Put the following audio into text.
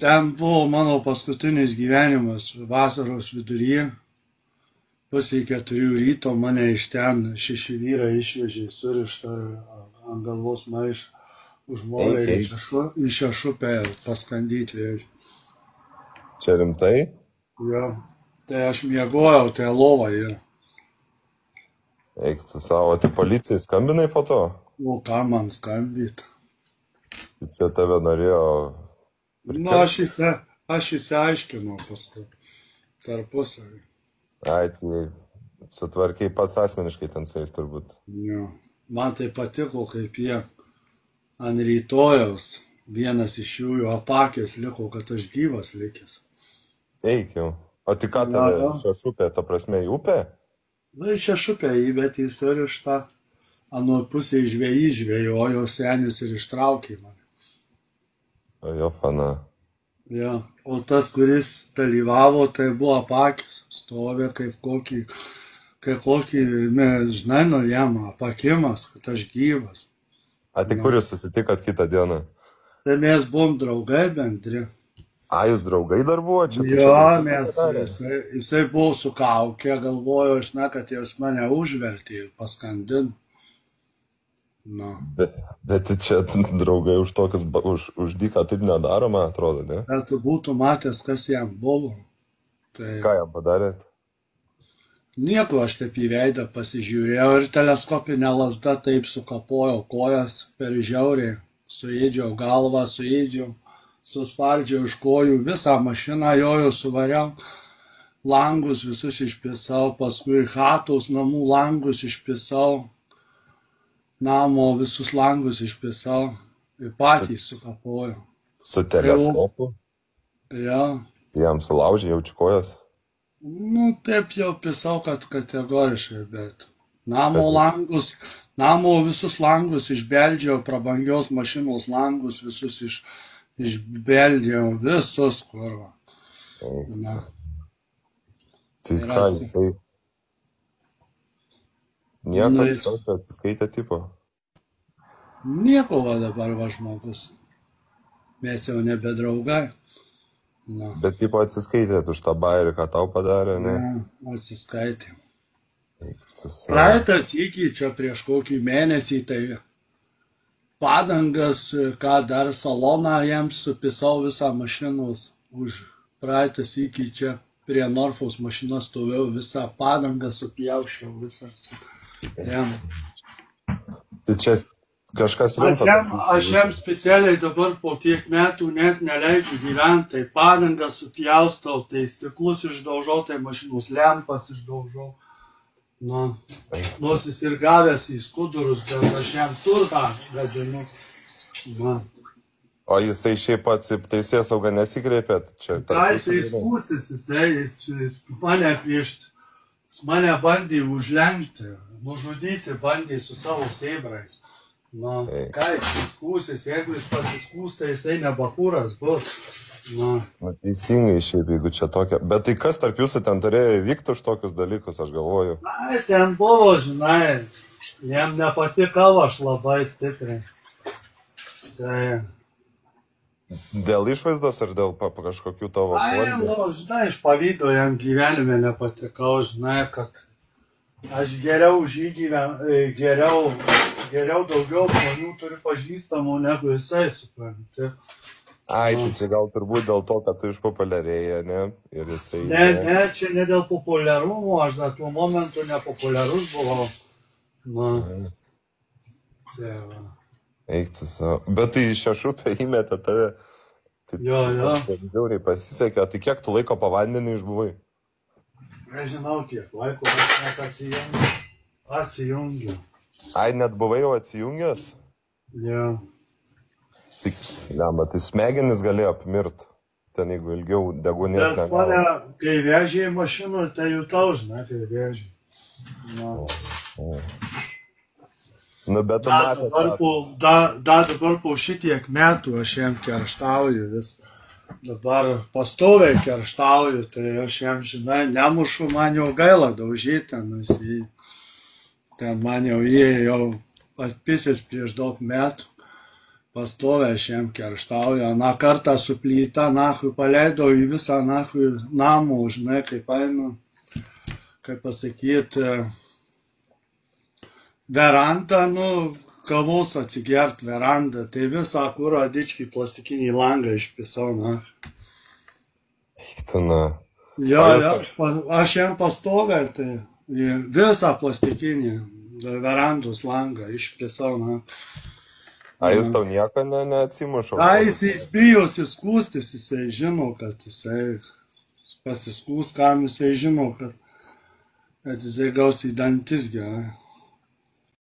ten buvo mano paskutinis gyvenimas vasaros viduryje. Pusė 4 ryto mane iš ten 6 vyrai išvežė surištą ant galvos maišą už molę ir į Šešupę paskandyti vėžį. Čia rimtai? Jo, tai aš miegojau, tai lova yra. Eik tu savo, tai policijai skambinai po to? O ką man skambyti? Čia tave norėjo... Nu, aš įsiaiškinau paskui tarpusavį. Ai, tai sutvarkiai pats asmeniškai ten su jais turbūt. Jo. Man tai patiko, kaip jie ant rytojaus vienas iš jų apakęs liko, kad aš gyvas likęs. Eik jau. O tai ką tave Šešupė, ta prasme, į upę? Na, iš Šešupę įbėtė į surištą, anu pusėje žvejys žvejojo senis ir ištraukė mane. O jo fana. Ja. O tas, kuris dalyvavo, tai buvo apakęs, stovė kaip kokį, žinai, nu jam apakimas, kad aš gyvas. A, tai kur jūs susitikot kitą dieną? Tai mes buvom draugai bendri. A, jūs draugai dar buvo čia? Jo, jisai buvo su kaukė, galvojo, žinai, kad jūs mane užvertė ir paskandin. Nu. Bet čia draugai už tokius, už dyką taip nedaro, man atrodo, ne? Bet tu būtų matęs, kas jam buvo. Tai... Ką jam padarėt? Nieko, aš taip į veidą pasižiūrėjau ir teleskopinę lasdą taip sukapojau kojas per žiauriai. Suėdžiau galvą, suspardžiau iš kojų, visą mašiną jojo suvariau, langus visus išpisau, paskui chatos namų langus išpisau, namo visus langus išpisau ir patys sukapojau. Su teleskopu? Ja. Jam sulaužė jaučiu kojas? Nu, taip jau pisau, kad kategoriškai, bet namo visus langus išbeldžiau, prabangios mašinos langus visus išbeldžiau, visus kurva. Tai ką jisai? Nieko, visokio atsiskaitė tipo? Nieko va dabar va žmogus. Mes jau nebe draugai. Na. Bet tipo atsiskaitėt už tą bairį, ką tau padarė, ne? Ne, atsiskaitėm. Praeitas iki čia prieš kokį mėnesį, tai padangas, ką dar saloną jiems supisau visą mašinos. Už praeitas iki čia prie Norfos mašinos stovėjau, visą padangą supjaušiau, visą. Tai čia kažkas rimta. Aš jam specialiai dabar po tiek metų net neleidžiu gyventi, tai padangą supjaustau, tai stiklus išdaužau, tai mašinos lempas išdaužau. Nu, nors jis ir gavęs į skudurus, bet aš jam turtą gadinu. O jisai šiaip pats teisėsaugą nesikreipė? Ką jisai skūsis, jis mane bandė užlenkti, nužudyti bandė su savo sėbrais. Nu, ką jisai skūsis, jeigu jis pasiskūs, tai jisai ne bakūras bus. Nu, teisingai šiaip, jeigu čia tokia. Bet tai kas tarp jūsų ten turėjo įvykti už tokius dalykus, aš galvoju? Na, ten buvo, žinai, jam nepatikau aš labai stipriai. Tai... Dėl išvaizdos ar dėl kažkokių tavo poelgių? Nu, žinai, iš pavydo jam gyvenime nepatikau, žinai, kad aš geriau už jį geriau daugiau žmonių turiu pažįstamų negu jisai, supranti. Ai, tai čia gal turbūt dėl to, kad tu išpopuliarėja, ne? Ir jisai... Ne, čia ne dėl populiarumo, aš dar tuo momentu nepopuliarus buvau. Na. Eik tu savo. Bet tai Šešupę įmetė tave. Jo. Žiauriai pasisekė. Tai kiek tu laiko po vandeniu išbuvai? Nežinau kiek laiko, aš net atsijungiu. Ai, net buvai jau atsijungęs? Jo. Tai smegenis galėjo apmirt, ten jeigu ilgiau degunės negavo. Bet mane, kai vežė į mašinų, tai jutau, žinai, kai vežė. Nu, bet dabar po šitiek metų aš jam kerštauju vis. Dabar pastoviai kerštauju, tai aš jam, žinai, nemušu, man jau gaila daužyti, ten man jau jie jau atpisęs prieš daug metų. Pastoviai šiam kerštauja. Na kartą su plyta, nahui, paleidau į visą nahui namų, žinai, kaip einu, kaip pasakyti, verandą, nu, kavos atsigert verandą, tai visą kurą dičkį plastikinį langą išpisau, na. Eiktina. Jo, aš jam pastoviai, tai visą plastikinį verandos langą išpisau, na. A jis tau nieko neatsimuša? A, jis bijosi skūstis, jisai žino, kad jisai pasiskūs, kam jisai žino, kad jisai gaus į dantis gerai.